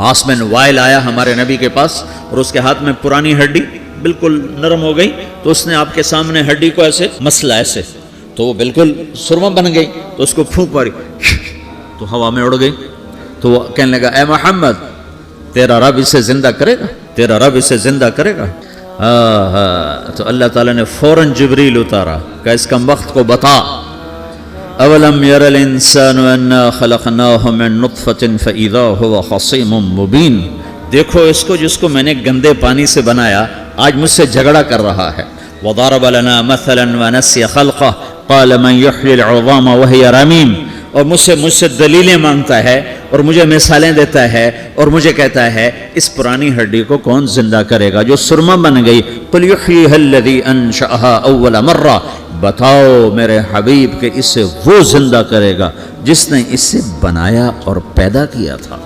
आसमैन while आया हमारे नबी के पास और उसके हाथ में पुरानी हड्डी बिल्कुल नरम हो गई, तो उसने आपके सामने हड्डी को ऐसे मसला ऐसे, तो वो बिल्कुल सुरमा बन गई। तो उसको फूंक मारी तो हवा में उड़ गई। तो वो कहने लगा, ए मोहम्मद, तेरा रब इसे जिंदा करेगा, तेरा रब इसे जिंदा करेगा। तो अल्लाह ताला ने फौरन जिब्रील उतारा कि इस कम वक्त को बता, अवलम यरल इंसानु अन्ना खलकनाहु मिन नुत्फतिन फइज़ा हुवा खसीमुम मुबीन। देखो इसको जिसको मैंने गंदे पानी से बनाया आज मुझसे झगड़ा कर रहा है। वदरब लना मसलन व नसिया खल्क़ह क़ाल मन युह्यिल इज़ाम व हिय रमीम। और मुझसे दलीलें मांगता है और मुझे मिसालें देता है और मुझे कहता है इस पुरानी हड्डी को कौन जिंदा करेगा जो सुरमा बन गई। कुल युह्यिहल्लज़ी अंशअहा अव्वल मर्रा। बताओ मेरे हबीब के इसे वो जिंदा करेगा जिसने इसे बनाया और पैदा किया था।